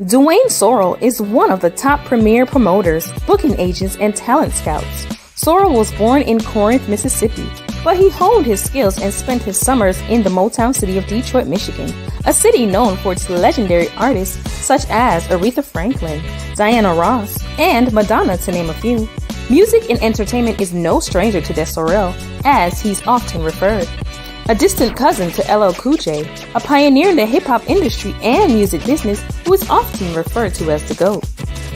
Dewayne Sorrel is one of the top premier promoters, booking agents, and talent scouts. Sorrel was born in Corinth, Mississippi, but he honed his skills and spent his summers in the Motown city of Detroit, Michigan, a city known for its legendary artists such as Aretha Franklin, Diana Ross, and Madonna, to name a few. Music and entertainment is no stranger to Sorrel, as he's often referred. A distant cousin to LL Cool J, a pioneer in the hip-hop industry and music business who is often referred to as the GOAT.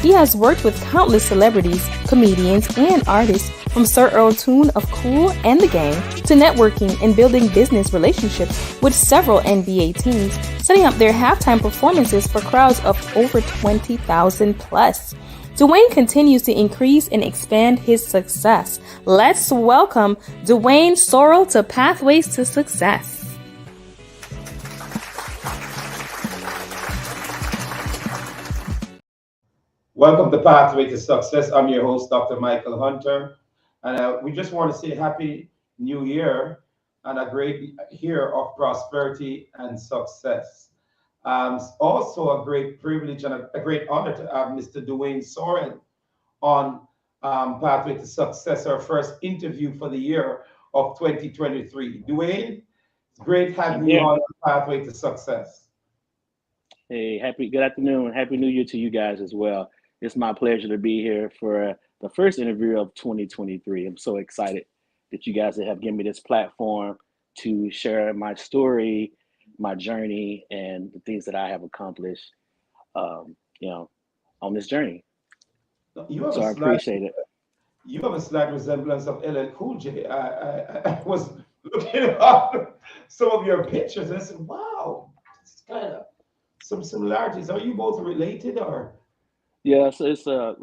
He has worked with countless celebrities, comedians, and artists, from Sir Earl Toon of Kool and the Gang to networking and building business relationships with several NBA teams, setting up their halftime performances for crowds of over 20,000 plus. Dewayne continues to increase and expand his success. Let's welcome Dewayne Sorrel to Pathways to Success. Welcome to Pathway to Success. I'm your host, Dr. Michael Hunter. And we just want to say Happy New Year and a great year of prosperity and success. Also a great privilege and a great honor to have Mr. Dewayne Sorrel on Pathway to Success, our first interview for the year of 2023. Dewayne, it's great having you on Pathway to Success. Hey, good afternoon. Happy New Year to you guys as well. It's my pleasure to be here for the first interview of 2023. I'm so excited that you guys have given me this platform to share my story, my journey, and the things that I have accomplished, on this journey. So I appreciate it. You have a slight resemblance of LL Cool J. I was looking up some of your pictures and I said, wow, it's kind of some similarities. Are you both related or? Yeah, so it's a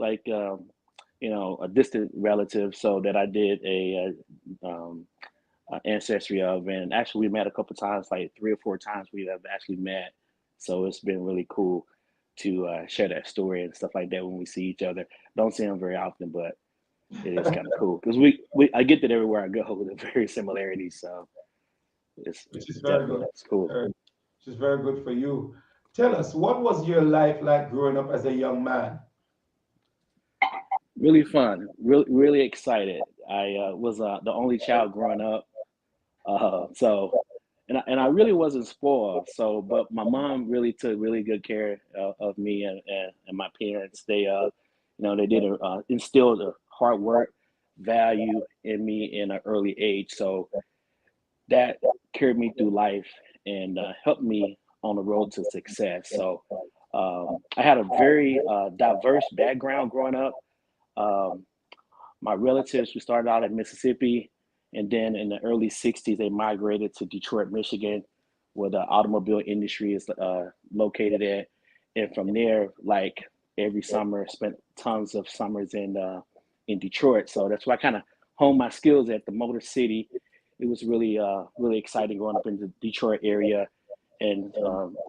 distant relative, so that I did a ancestry of, and actually we met a couple times, like 3 or 4 times we have actually met. So it's been really cool to share that story and stuff like that when we see each other. Don't see them very often, but it is kind of cool because I get that everywhere I go with the very similarities. So which is very good. It's cool. Which is very good for you. Tell us, what was your life like growing up as a young man? Really fun, really excited. I was the only child growing up, and I really wasn't spoiled. So, but my mom really took really good care of me and my parents. They they did instill the hard work value in me in an early age. So that carried me through life and helped me on the road to success. So I had a very diverse background growing up. My relatives, we started out in Mississippi, and then in the early 60s, they migrated to Detroit, Michigan, where the automobile industry is located at. And from there, like every summer, spent tons of summers in Detroit. So that's why I kind of honed my skills at the Motor City. It was really exciting growing up in the Detroit area. And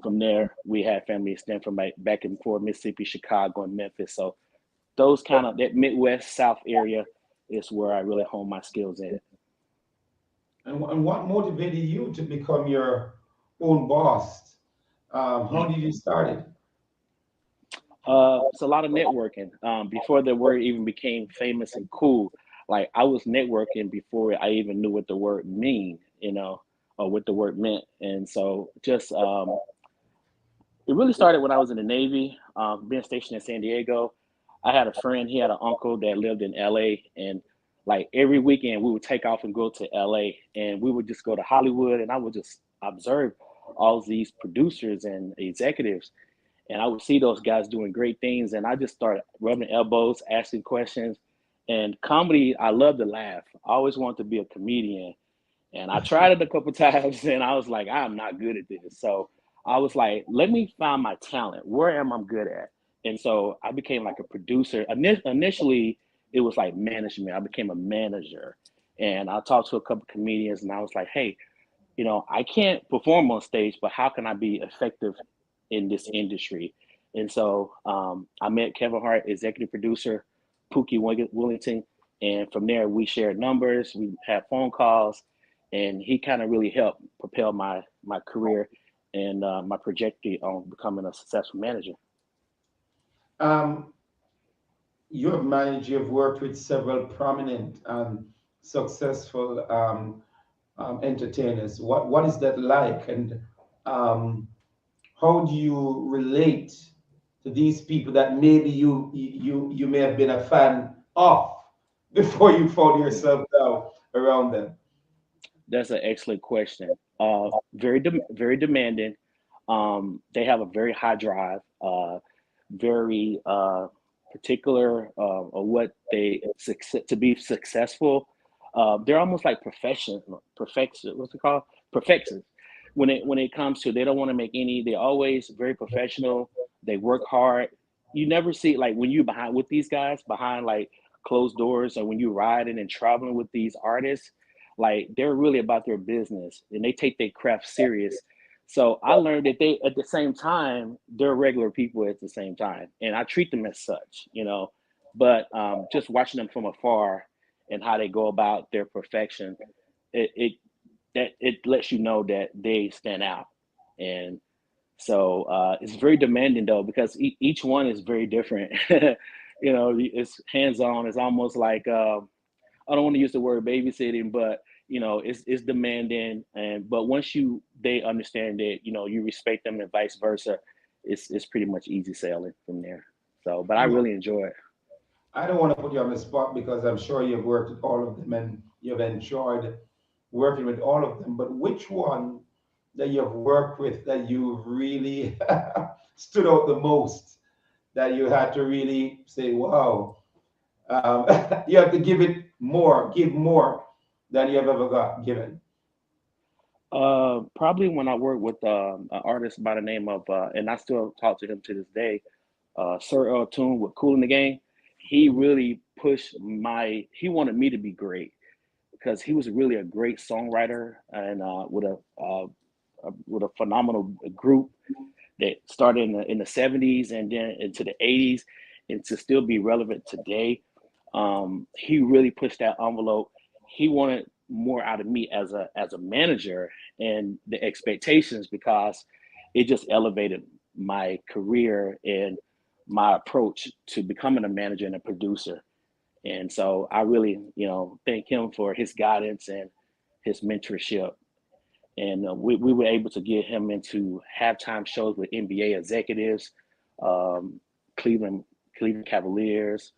from there, we had family extend from back and forth, Mississippi, Chicago, and Memphis. So those that Midwest South area is where I really honed my skills in. And what motivated you to become your own boss? How did you start it? It's a lot of networking. Before the word even became famous and cool, like I was networking before I even knew what the word mean, or what the word meant. And so just it really started when I was in the Navy, being stationed in San Diego. I had a friend, he had an uncle that lived in LA, and like every weekend we would take off and go to LA, and we would just go to Hollywood, and I would just observe all these producers and executives, and I would see those guys doing great things, and I just started rubbing elbows, asking questions. And comedy, I love to laugh. I always wanted to be a comedian, and I tried it a couple times, and I was like, I'm not good at this. So I was like, let me find my talent. Where am I good at? And so I became like a producer. Initially, it was like management. I became a manager, and I talked to a couple comedians, and I was like, hey, I can't perform on stage, but how can I be effective in this industry? And so I met Kevin Hart, executive producer, Pookie Willington, and from there we shared numbers, we had phone calls, and he kind of really helped propel my career and my trajectory on becoming a successful manager. Um, you have managed, you've worked with several prominent and successful entertainers. What is that like, and um, how do you relate to these people that maybe you may have been a fan of before you found yourself now around them? That's an excellent question. Very demanding. They have a very high drive. Very particular of what they to be successful. They're almost like perfection. What's it called? Perfections. When it comes to, they don't want to make any. They're always very professional. They work hard. You never see, like, when you behind with these guys behind like closed doors, or when you riding and traveling with these artists, like, they're really about their business and they take their craft serious. So I learned that they, at the same time, they're regular people at the same time, and I treat them as such. But just watching them from afar and how they go about their perfection, it that it lets you know that they stand out. And so it's very demanding though, because each one is very different. It's hands on. It's almost like I don't want to use the word babysitting, but it's demanding. And but once they understand that, you respect them and vice versa, it's pretty much easy sailing from there. So, but I You know, really enjoy it. I don't want to put you on the spot because I'm sure you've worked with all of them and you've enjoyed working with all of them. But which one that you've worked with that you really stood out the most, that you had to really say, wow, um, you have to give more than you have ever got given? Probably when I worked with an artist by the name of, and I still talk to him to this day, Sir Tune with Cool in the Game. He really pushed he wanted me to be great, because he was really a great songwriter, and with a phenomenal group that started in the 70s and then into the 80s, and to still be relevant today. He really pushed that envelope. He wanted more out of me as a manager, and the expectations, because it just elevated my career and my approach to becoming a manager and a producer. And so I really, thank him for his guidance and his mentorship. And we were able to get him into halftime shows with NBA executives, um, Cleveland Cleveland Cavaliers,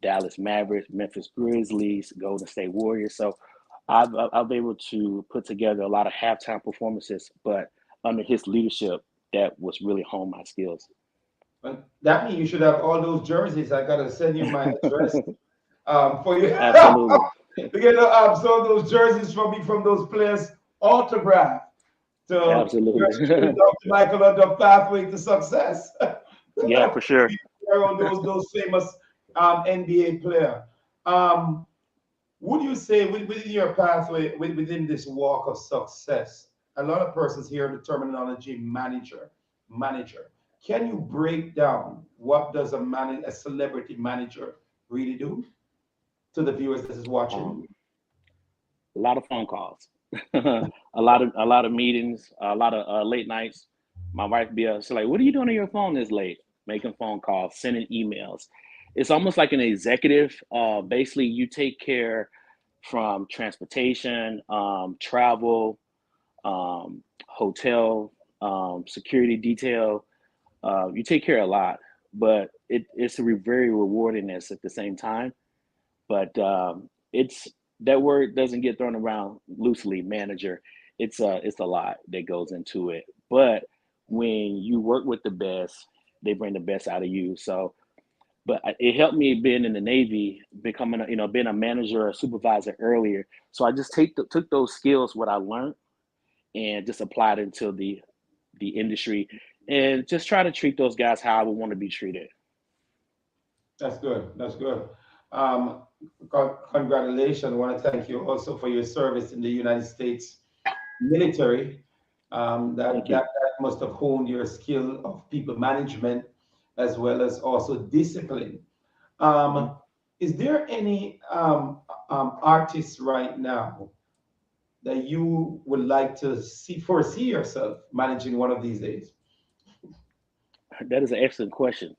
Dallas Mavericks, Memphis Grizzlies, Golden State Warriors. So I've been able to put together a lot of halftime performances, but under his leadership, that was really hone my skills. But that means you should have all those jerseys. I gotta send you my address for you Absolutely, to get some of those jerseys from me from those players autograph to absolutely. Dr. Michael on the pathway to success. Yeah, for sure. Around those famous NBA player. Um, would you say within your pathway, within this walk of success, a lot of persons hear the terminology manager. Can you break down what does a celebrity manager really do to the viewers that is watching? Um, a lot of phone calls, a lot of meetings, a lot of late nights. My wife be she's like, "What are you doing on your phone this late?" Making phone calls, sending emails. It's almost like an executive. Basically, you take care from transportation, travel, hotel, security detail. You take care of a lot, but it's very rewarding at the same time. But it's that word doesn't get thrown around loosely, manager. It's a lot that goes into it. But when you work with the best, they bring the best out of you. So, but it helped me being in the Navy, becoming being a manager or a supervisor earlier. So I just took those skills, what I learned, and just applied it into the industry, and just try to treat those guys how I would want to be treated. That's good. That's good. Um, Congratulations. I want to thank you also for your service in the United States military. Thank That you. must have honed your skill of people management as well as also discipline. Mhm. Um, is there any artists right now that you would like to foresee yourself managing one of these days? That is an excellent question.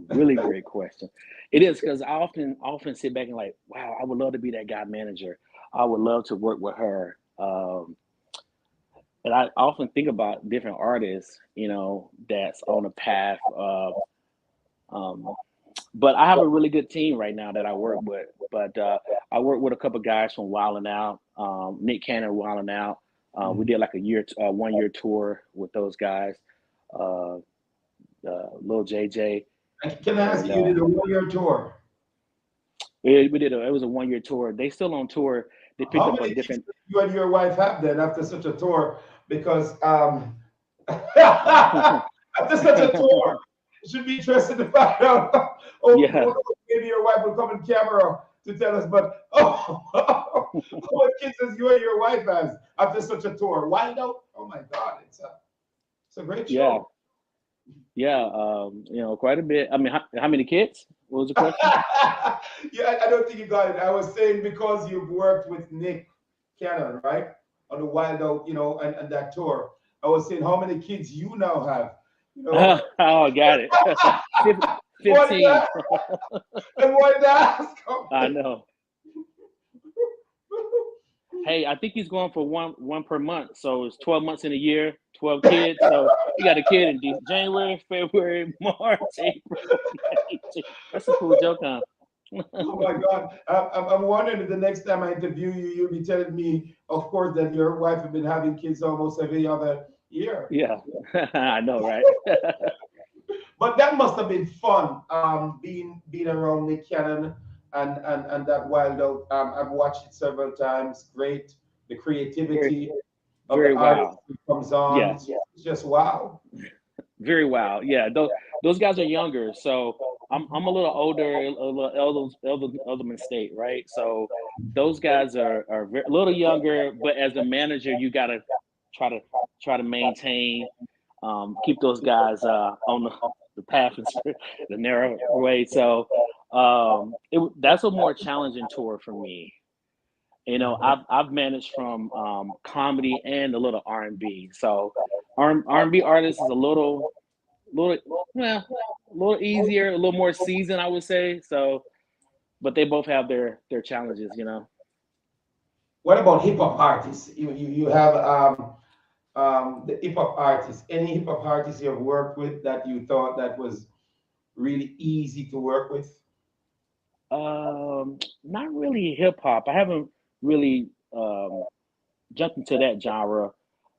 Really great question. It is because I often sit back and like, wow, I would love to be that guy manager. I would love to work with her. And I often think about different artists, that's on a path of. Um, but I have a really good team right now that I work with. But I work with a couple guys from Wildin' Out, Nick Cannon, Wildin' Out. We did like 1 year tour with those guys. Uh, Lil JJ, Can I ask and you, you did a 1 year tour? we did it was a 1 year tour. They still on tour. They picked How up a many kids different. did you and your wife have then after such a tour? Because after such a tour, you should be interested to find out. Oh, Yeah. maybe your wife will come on camera to tell us. But how many kids does you and your wife has after such a tour? Wild out? Oh my God, it's a great Yeah. show. Yeah. Quite a bit. I mean, how many kids? What was the question? Yeah, I don't think you got it. I was saying because you've worked with Nick Cannon, right? On the Wild Out, and that tour. I was saying how many kids you now have, you know. Oh, got it. What 15. that? And what that? I know. Hey, I think he's going for one per month. So it's 12 months in a year, 12 kids. So he got a kid in January, February, March, April, May. That's a cool joke, huh? Oh my God. I'm wondering if the next time I interview you, you'll be telling me, of course, that your wife has been having kids almost every other year. Yeah, I know, right? But that must have been fun, being around Nick Cannon and that Wild Out. I've watched it several times. Great, the Very, creativity of the very artist wild. who comes on. Yeah, It's just wow. very wild. Yeah, those guys are younger. So I'm a little older, a little Elderman State, right? So those guys are a little younger, but as a manager, you gotta try to try to maintain, keep those guys on the path and the narrow way. So that's a more challenging tour for me. I've managed from comedy and a little R&B. So R&B artist is little well a little easier, a little more seasoned, I would say. So, but they both have their challenges. What about hip hop artists? You have the hip hop artists. Any hip hop artists you have worked with that you thought that was really easy to work with? Not really hip hop. I haven't really jumped into that genre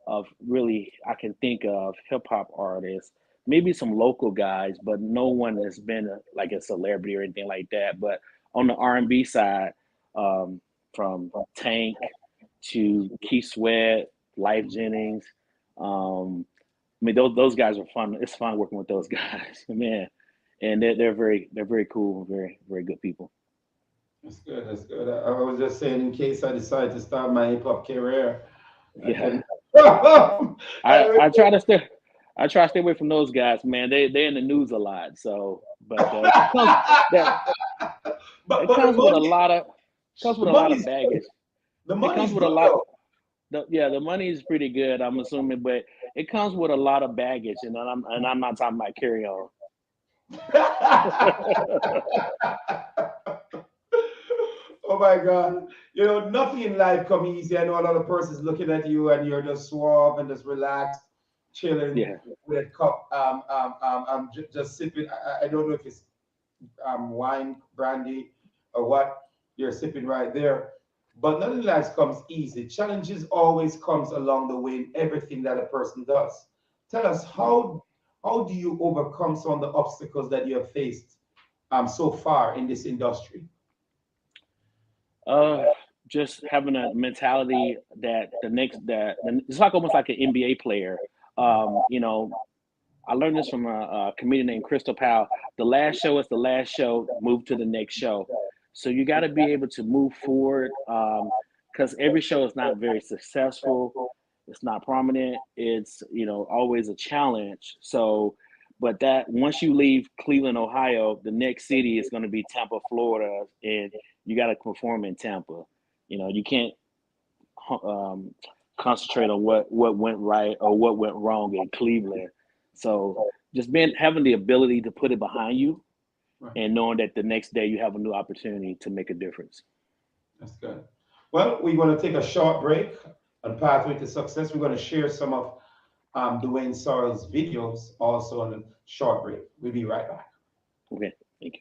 of really I can think of hip hop artists. Maybe some local guys, but no one has been like a celebrity or anything like that. But on the R&B side, um, from Tank to Keith Sweat, Life Jennings, I mean those guys are fun. It's fun working with those guys, man, and they're very cool, very very good people. That's good. That's good. I was just saying, in case I decide to start my hip hop career, I Yeah, can. I I try to stay. I try to stay away from those guys, man. They're in the news a lot. So, but that it but comes with a lot of the money's good. baggage. The It comes money's with a good lot. though. The money is pretty good, I'm assuming, but it comes with a lot of baggage, and I'm not talking about carry on. Oh my God. Nothing in life come easy. I know a lot of persons looking at you and you're just suave and just relaxed, chilling Yeah. with a cup, just sipping. I don't know if it's wine, brandy, or what you're sipping right there. But nothing in life comes easy. Challenges always comes along the way in everything that a person does. Tell us how do you overcome some of the obstacles that you have faced so far in this industry? Uh, just having a mentality that it's like almost like an NBA player. I learned this from a comedian named Crystal Powell. The last show is the last show. Move to the next show. So you got to be able to move forward, because every show is not very successful. It's not prominent. It's always a challenge. So, but that once you leave Cleveland, Ohio, the next city is going to be Tampa, Florida, and you got to perform in Tampa. You can't concentrate on what went right or what went wrong in Cleveland. So just being having the ability to put it behind you Right. and knowing that the next day you have a new opportunity to make a difference. That's good. Well, we're going to take a short break on Pathway to Success. We're going to share some of Dewayne Sorrel's videos also on a short break. We'll be right back. Okay, thank you.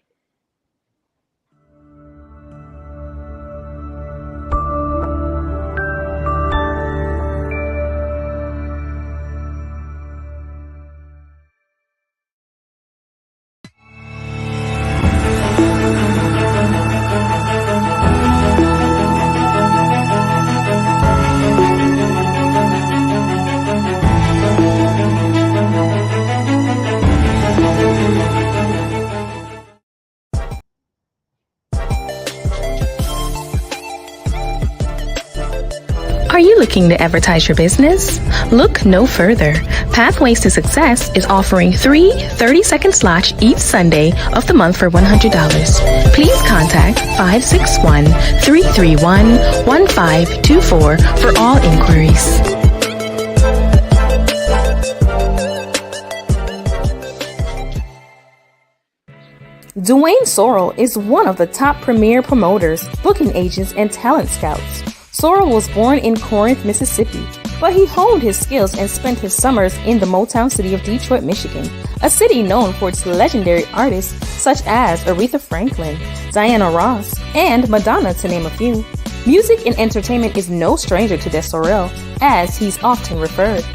Are you looking to advertise your business? Look no further. Pathways to Success is offering 3 30-second slots each Sunday of the month for $100. Please contact 561-331-1524 for all inquiries. Dewayne Sorrel is one of the top premier promoters, booking agents, and talent scouts. Sorrel was born in Corinth, Mississippi, but he honed his skills and spent his summers in the Motown city of Detroit, Michigan, a city known for its legendary artists such as Aretha Franklin, Diana Ross, and Madonna, to name a few. Music and entertainment is no stranger to Sorrel, as he's often referred.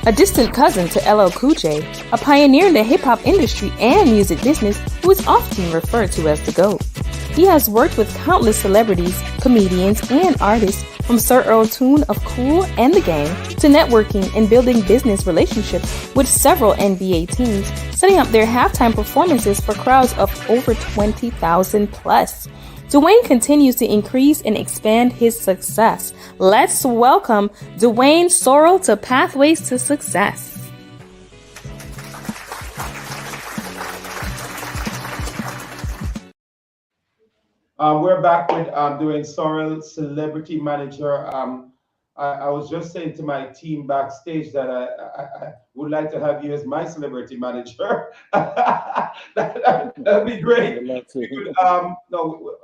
A distant cousin to LL Cool J, a pioneer in the hip-hop industry and music business who is often referred to as the GOAT. He has worked with countless celebrities, comedians, and artists, from Sir Earl Toon of Kool and the Gang to networking and building business relationships with several NBA teams, setting up their halftime performances for crowds of over 20,000 plus. Dewayne continues to increase and expand his success. Let's welcome Dewayne Sorrel to Pathways to Success. We're back with Dewayne Sorrel, celebrity manager. I was just saying to my team backstage that I would like to have you as my celebrity manager. That'd be great. No,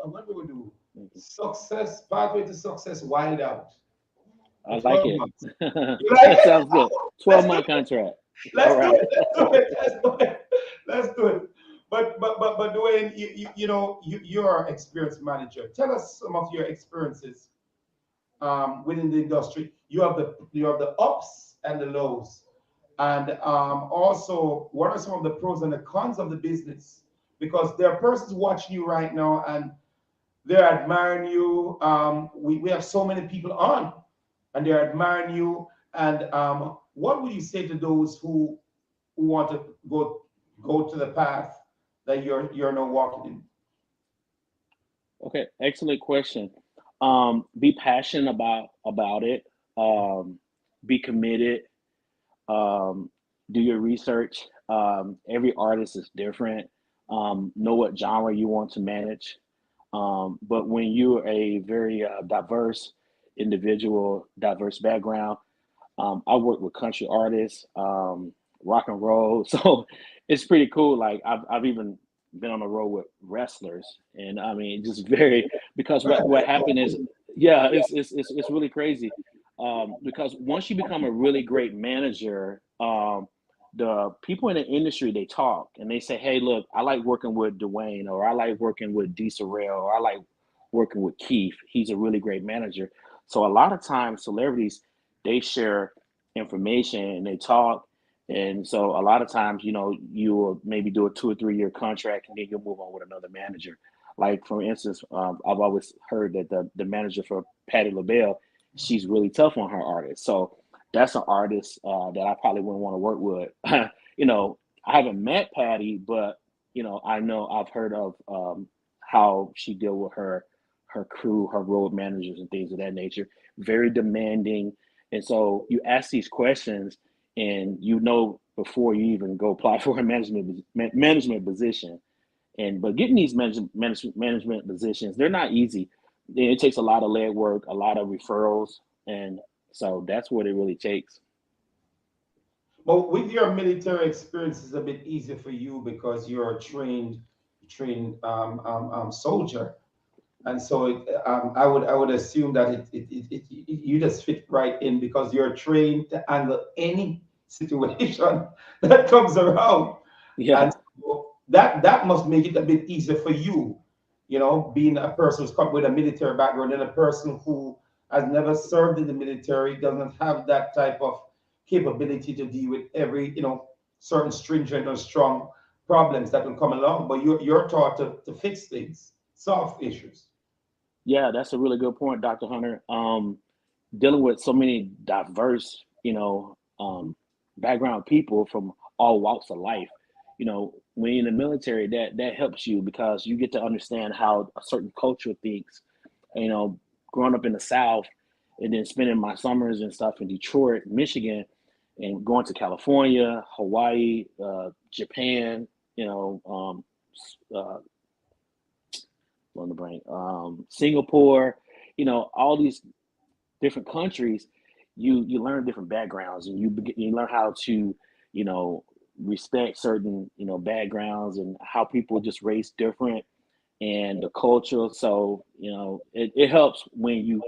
what we would do? Success, Pathway to Success, wild out. I like it. You like That it? sounds good. 12-month contract. Let's All do right. it. Let's do it. But Dewayne, you're an experienced manager. Tell us some of your experiences within the industry. You have the ups and the lows, and also what are some of the pros and the cons of the business? Because there are persons watching you right now and they're admiring you. We have so many people on, and they're admiring you. And what would you say to those who want to go to the path that you're now walking in? Okay, excellent question. Be passionate about it. Be committed. Do your research. Every artist is different. Know what genre you want to manage. But when you're a very diverse individual, diverse background, I work with country artists, rock and roll, so it's pretty cool. Like I've even been on the road with wrestlers, and I mean, just very because what happened is, yeah, it's really crazy. Because once you become a really great manager, the people in the industry, they talk and they say, "Hey, look, I like working with Dewayne, or I like working with D. Sorrel, or I like working with Keith. He's a really great manager." So a lot of times, celebrities, they share information and they talk, and so a lot of times, you will maybe do a 2 or 3 year contract, and then you'll move on with another manager. Like for instance, I've always heard that the manager for Patti LaBelle, she's really tough on her artists. So that's an artist that I probably wouldn't want to work with. I haven't met Patty, but I know I've heard of how she deal with her crew, her road managers, and things of that nature. Very demanding, and so you ask these questions, and before you even go apply for a management position. But getting these management positions, they're not easy. It takes a lot of legwork, a lot of referrals, and so that's what it really takes. But with your military experience, it's a bit easier for you because you're a trained soldier, and so I would assume that you just fit right in because you're trained to handle any situation that comes around, Yeah. and so that must make it a bit easier for you, being a person who's come with a military background and a person who has never served in the military doesn't have that type of capability to deal with every certain stringent or strong problems that will come along. But you're taught to fix things, solve issues. Yeah, that's a really good point, Dr. Hunter. Dealing with so many diverse, background people from all walks of life. When you're in the military, that helps you because you get to understand how a certain culture thinks. You know, growing up in the South and then spending my summers and stuff in Detroit, Michigan, and going to California, Hawaii, Japan, you know, uh, on the brain, Singapore, all these different countries, you learn different backgrounds, and you learn how to you know respect certain backgrounds and how people just race different and the culture. So it helps when you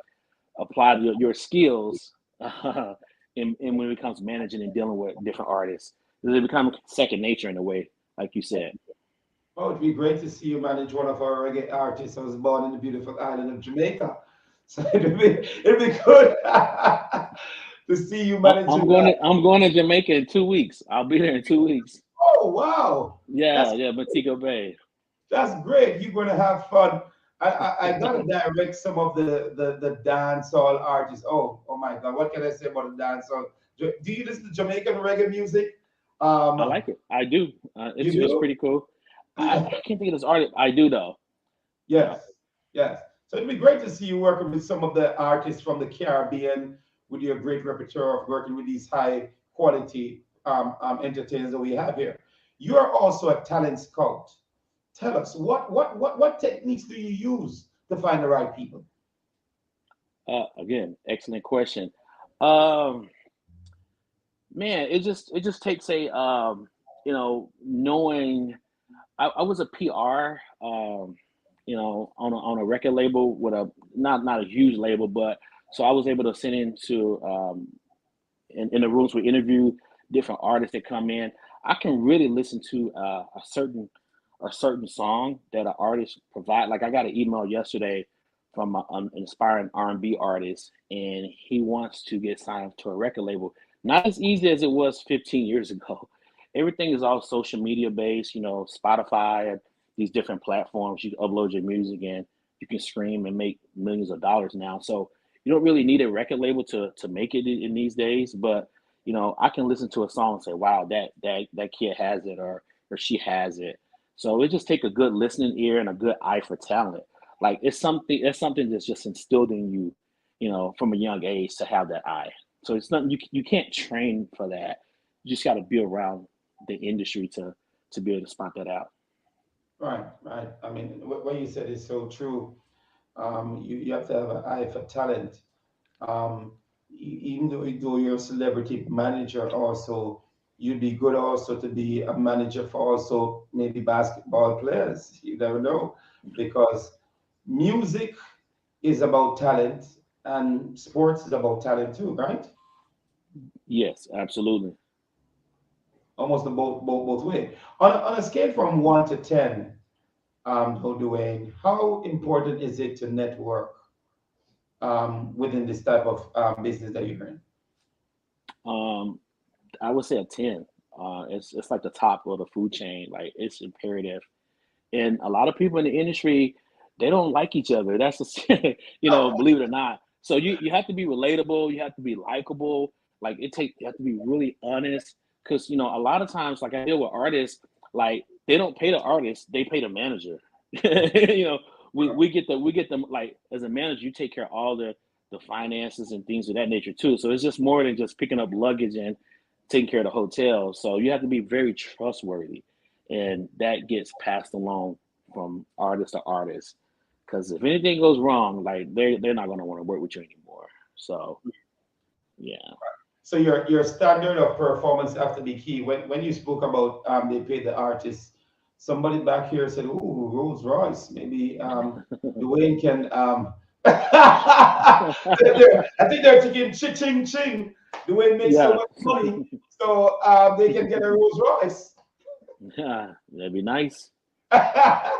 apply your skills and when it comes to managing and dealing with different artists. It becomes second nature in a way, like you said. Oh, it'd be great to see you manage one of our reggae artists. I was born in the beautiful island of Jamaica, so it'd be good to see you managing that. I'm going to Jamaica in 2 weeks. I'll be there in 2 weeks. Oh wow, Yeah, that's yeah, Montego Bay. that's great. You're going to have fun. I got to direct some of the dancehall artists. Oh my God, what can I say about the dancehall? Do you listen to Jamaican reggae music? I Um, like it. I do. you It's do? pretty cool. I can't think of this artist. I do though. Yeah. Yes, yes. So it'd be great to see you working with some of the artists from the Caribbean with your great repertoire of working with these high quality entertainers that we have here. You are also a talent scout. Tell us what techniques do you use to find the right people? Again, excellent question. Um, Man, it just takes a knowing. I was a PR, on a record label with a not a huge label, but so I was able to send into in the rooms we interview different artists that come in. I can really listen to a certain song that an artist provide. Like I got an email yesterday from an inspiring R&B artist, and he wants to get signed to a record label. Not as easy as it was 15 years ago. Everything is all social media based, Spotify and these different platforms. You can upload your music and you can stream and make millions of dollars now. So you don't really need a record label to make it in these days. But I can listen to a song and say, "Wow, that kid has it," or she has it. So it just take a good listening ear and a good eye for talent. Like it's something that's just instilled in you, from a young age to have that eye. So it's nothing you can't train for that. You just got to be around the industry to be able to spot that out. Right, right. I mean, what you said is so true. You have to have an eye for talent. Even though you're a celebrity manager, also you'd be good also to be a manager for also maybe basketball players. You never know, because music is about talent and sports is about talent too, right? Yes, absolutely. Almost the both way. On a scale from 1 to 10, Dwayne, how important is it to network within this type of business that you're in? Um, I would say a 10. It's like the top of the food chain. Like it's imperative. And a lot of people in the industry, they don't like each other. That's believe it or not. So you have to be relatable. You have to be likable. Like you have to be really honest. Because a lot of times, like I deal with artists, like they don't pay the artist, they pay the manager. you know, we get them like as a manager, you take care of all the finances and things of that nature too. So it's just more than just picking up luggage and taking care of the hotel. So you have to be very trustworthy, and that gets passed along from artist to artist. Because if anything goes wrong, like they're not going to want to work with you anymore. So yeah. So your standard of performance have to be key. When you spoke about they pay the artists, somebody back here said, "Ooh, Rolls Royce." Maybe Dwayne can. I think they're thinking ching ching ching. Dwayne makes so Yeah, much money, so they can get a Rolls Royce. yeah, that'd be nice. That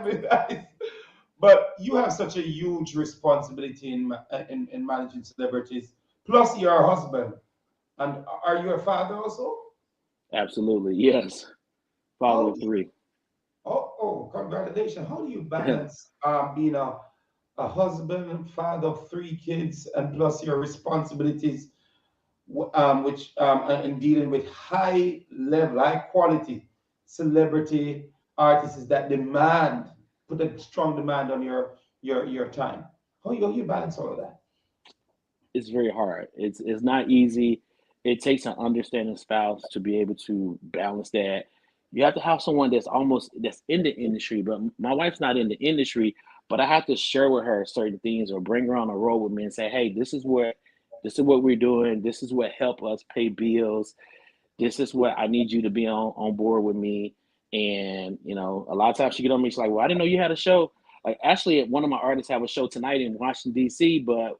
would be nice. But you have such a huge responsibility in managing celebrities. Plus, you're a husband. And are you a father also? Absolutely, yes. Father How of do you, three. congratulations. How do you balance being a husband and father of three kids and plus your responsibilities, which and dealing with high level, high quality celebrity artists that demand, put a strong demand on your time. How you balance all of that? It's very hard. It's not easy. It takes an understanding spouse to be able to balance that. You have to have someone that's in the industry, but my wife's not in the industry, but I have to share with her certain things or bring her on a road with me and say, hey, this is what we're doing. This is what help us pay bills. This is what I need you to be on board with me. And a lot of times she get on me, she's like, well, I didn't know you had a show. Like actually one of my artists have a show tonight in Washington, DC, but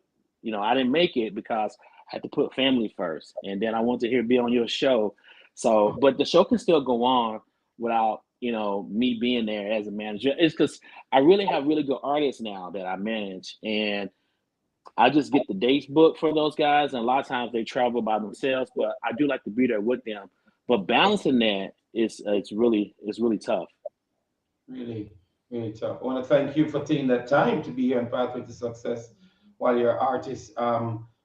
I didn't make it because I had to put family first. And then I want to hear be on your show. So, but the show can still go on without, me being there as a manager. It's because I really have really good artists now that I manage. And I just get the dates booked for those guys, and a lot of times they travel by themselves. But I do like to be there with them. But balancing that is it's really tough. Really, really tough. I want to thank you for taking that time to be here on Pathway to Success while your artist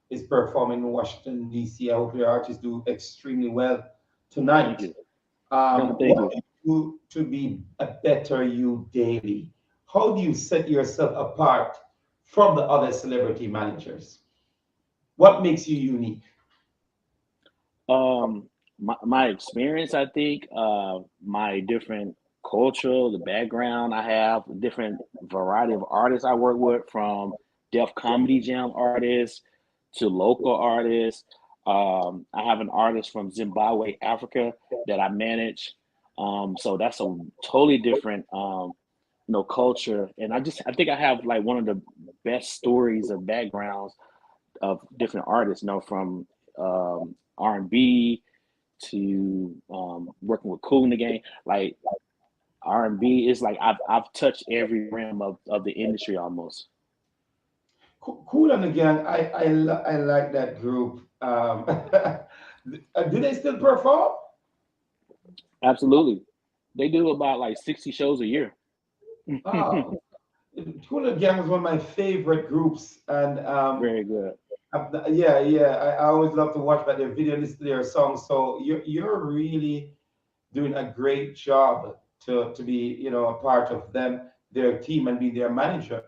is performing in Washington, D.C. I hope your artists do extremely well Thank tonight. you. Thank What you. do you do to be a better you daily? How do you set yourself apart from the other celebrity managers? What makes you unique? My experience, I think, my different cultural, the background I have, the different variety of artists I work with, from Def Comedy Jam artists to local artists. I have an artist from Zimbabwe, Africa, that I manage. So that's a totally different, culture. And I think I have like one of the best stories of backgrounds of different artists, from R&B to working with Cool in the Game. Like R&B is like I've touched every realm of the industry almost. Cool and the Gang, I like that group. Do they still perform? Absolutely. They do about like 60 shows a year. Oh, Cool and the Gang was one of my favorite groups, and Very good. yeah, yeah, I always love to watch by their video, listen to their songs. So you're really doing a great job to be a part of them, their team, and be their manager.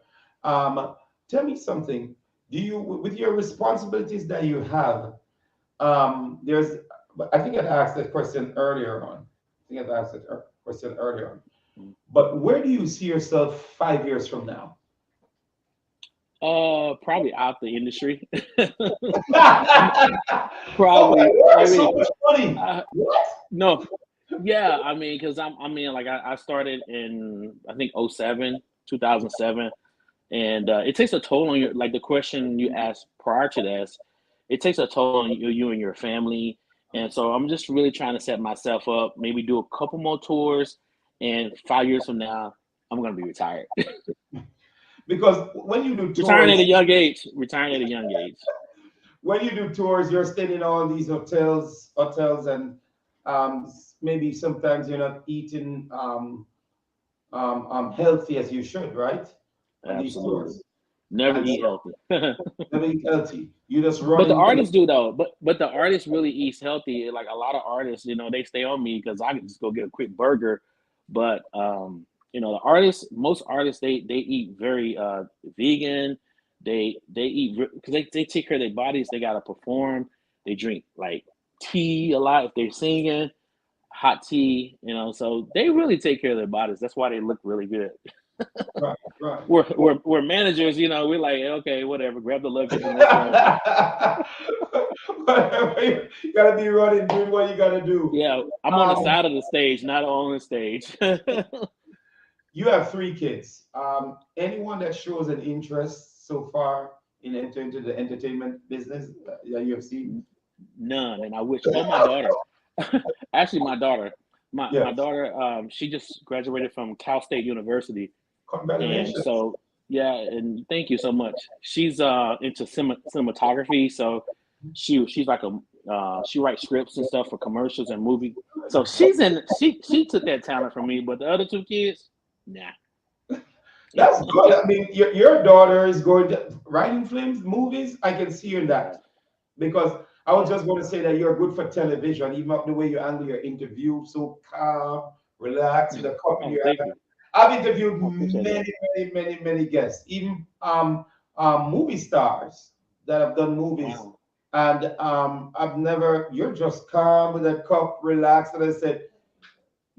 Um, Tell me something. Do you, with your responsibilities that you have, there's, I think I'd asked that question earlier on. I think I've asked that question earlier on. But where do you see yourself 5 years from now? Probably out the industry. Oh my Probably. I word, so mean, much money. uh, What? no. Yeah, I mean, because like I started in I think '07, 2007. And it takes a toll on your, like the question you asked prior to this, it takes a toll on you and your family. And so I'm just really trying to set myself up, maybe do a couple more tours, and 5 years from now, I'm gonna be retired. Because when you do Retiring at a tours, young age. Retiring at a young age. you're staying in all these hotels, and maybe sometimes you're not eating healthy as you should, right? On these Absolutely. tours, Never and eat so healthy. never eat healthy. You just But the running. artists do though. But the artists really eat healthy. Like a lot of artists, they stay on me because I can just go get a quick burger. But the artists, most artists, they eat very vegan. They eat because they take care of their bodies. They gotta perform. They drink like tea a lot if they're singing, hot tea. So they really take care of their bodies. That's why they look really good. Right, right. We're managers, you know. We're like, okay, whatever, grab the luggage and let's go. You gotta be running, doing what you gotta do. Yeah, I'm on the side of the stage, not on the stage. You have three kids. Anyone that shows an interest so far in entering into the entertainment business that you have seen? None, and I wish. Oh, my daughter. Actually, my daughter. My Yes. daughter. She just graduated from Cal State University, and Congratulations. so yeah, and thank you so much. She's into cinematography, so she's like a she writes scripts and stuff for commercials and movies. So she took that talent from me, but the other two kids, nah. That's good. I mean, your daughter is going to writing films, movies. I can see you in Yeah, that because I was yeah. just going to say that you're good for television, even up the way you handle your interview, so calm, relaxed with a cup in Oh, your thank hand. you. I've interviewed I appreciate that. many guests, even movie stars that have done movies. Wow. And I've never, you're just calm with a cup, relaxed. And I said,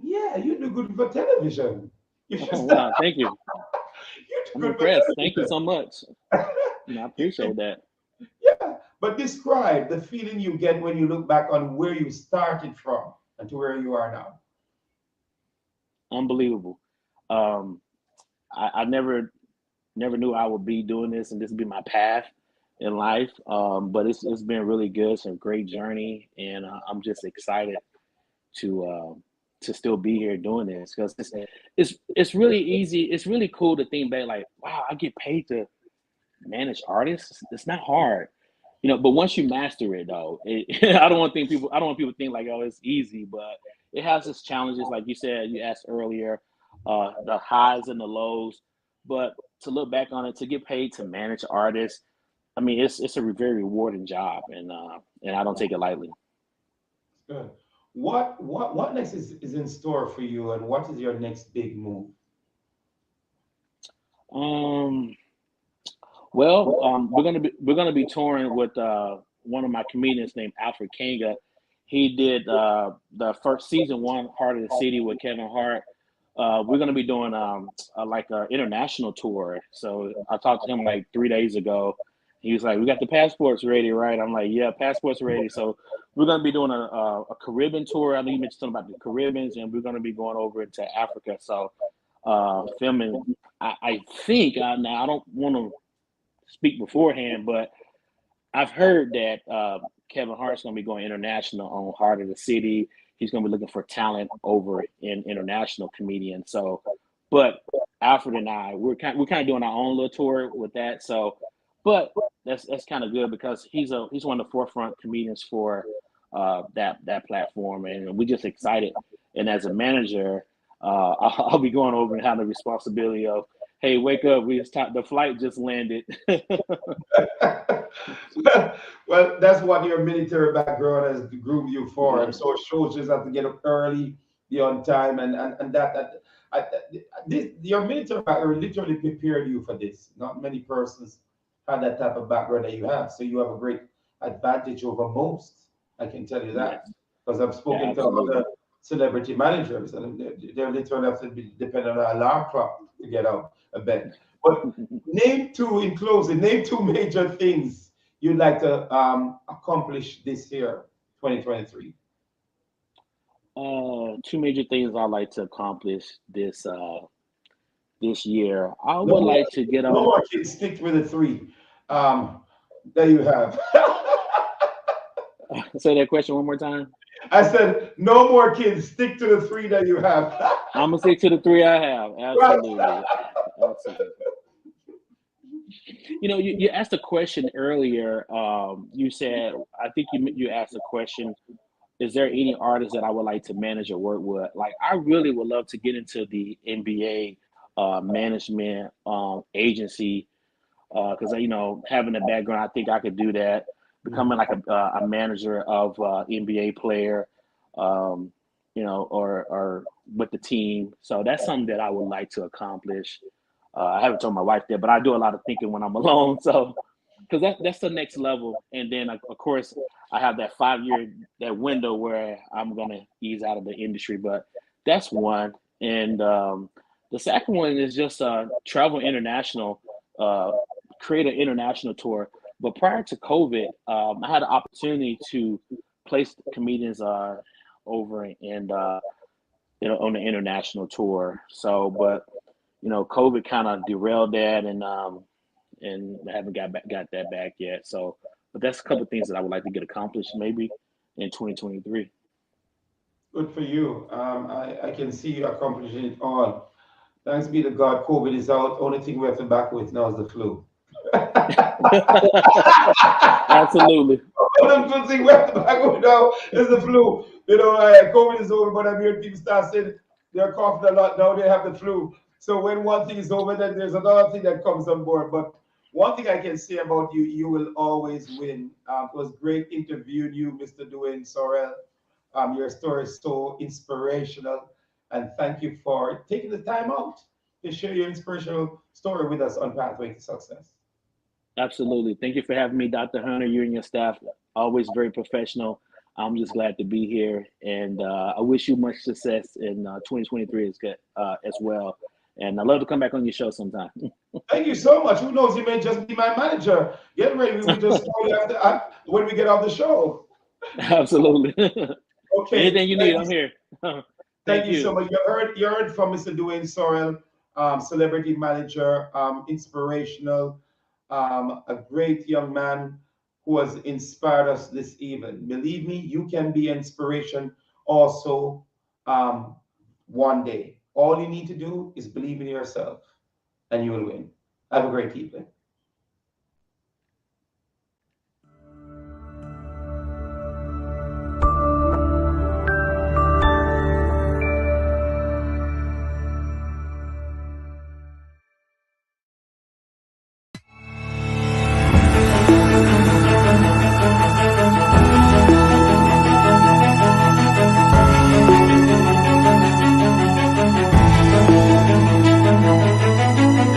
yeah, you do good for television. You should Oh, start, wow. Thank you. you do I'm good for impressed. Thank you television. so much. I You do, appreciate that. yeah. But describe the feeling you get when you look back on where you started from and to where you are now. Unbelievable. Um, I never knew I would be doing this and this would be my path in life. But it's been really good. It's a great journey, and I'm just excited to still be here doing this because it's really easy. It's really cool to think back, like, wow, I get paid to manage artists. It's not hard, you know. But once you master it, though, I don't want people to think like, oh, it's easy, but it has its challenges, like you said. You asked earlier, the highs and the lows. But to look back on it, to get paid to manage artists, I mean, it's a very rewarding job, and I don't take it lightly. Good. What next is in store for you, and what is your next big move? Um, well, we're gonna be touring with one of my comedians named Alfred Kanga. He did the first season one, Heart of the City, with Kevin Hart. We're gonna be doing like an international tour. So I talked to him like 3 days ago. He was like, "We got the passports ready, right?" I'm like, "Yeah, passports ready." So we're gonna be doing a Caribbean tour. I know you mentioned something about the Caribbeans, and we're gonna be going over into Africa. So filming. I think now I don't want to speak beforehand, but I've heard that Kevin Hart's going to be going international on Heart of the City. He's going to be looking for talent over in international comedians. So, but Alfred and I, we're kind of doing our own little tour with that. So, but that's kind of good because he's one of the forefront comedians for that platform, and we're just excited. And as a manager, I'll be going over and have the responsibility of, hey, wake up, the flight just landed. Well, that's what your military background has groomed you for, and Yeah. so soldiers have to get up early, be on time, and your military background literally prepared you for this. Not many persons have that type of background that you have, so you have a great advantage over most. I can tell you Yes. that because I've Yeah, spoken to other absolutely. celebrity managers, and they're literally have to be dependent on an alarm clock to get out of bed. But name two in closing. Name two major things you'd like to accomplish this year, 2023. Two major things I'd like to accomplish this year. I No would more, like to get no on. more kids. Stick with the three. Um, there you have. Say that question one more time. I said no more kids. Stick to the three that you have. I'm gonna stick to the three I have. Right. Absolutely, absolutely. You know, you asked a question earlier. You said, I think you asked a question. Is there any artist that I would like to manage or work with? Like, I really would love to get into the NBA management agency because having a background, I think I could do that. Becoming like a manager of NBA player, um, or with the team. So that's something that I would like to accomplish. I haven't told my wife that, but I do a lot of thinking when I'm alone. So because that's the next level, and then of course I have that 5 year that window where I'm gonna ease out of the industry. But that's one, and The second one is just travel international, uh, create an international tour. But prior to COVID, I had an opportunity to place comedians over in on the international tour. So, but COVID kind of derailed that, and I haven't got that back yet. So, but that's a couple of things that I would like to get accomplished maybe in 2023. Good for you. I can see you accomplishing it all. Thanks be to God, COVID is out. Only thing we have to back with now is the flu. Absolutely. The good thing we have to back with now is the flu. COVID is over, but I'm hearing people start saying they're coughing a lot now. They have the flu. So when one thing is over, then there's another thing that comes on board. But one thing I can say about you, you will always win. It was great interviewing you, Mr. Dewayne Sorrel. Your story is so inspirational, and thank you for taking the time out to share your inspirational story with us on Pathway to Success. Absolutely. Thank you for having me, Dr. Hunter. You and your staff, always very professional. I'm just glad to be here, and I wish you much success in 2023 as well. And I'd love to come back on your show sometime. Thank you so much. Who knows? You may just be my manager. Get ready. We will just call you when we get off the show. Absolutely. Okay. Anything you need, I'm here. Thank you so much. You heard from Mr. Dewayne Sorrel, celebrity manager, inspirational, a great young man who has inspired us this evening. Believe me, you can be inspiration also one day. All you need to do is believe in yourself and you will win. Have a great evening.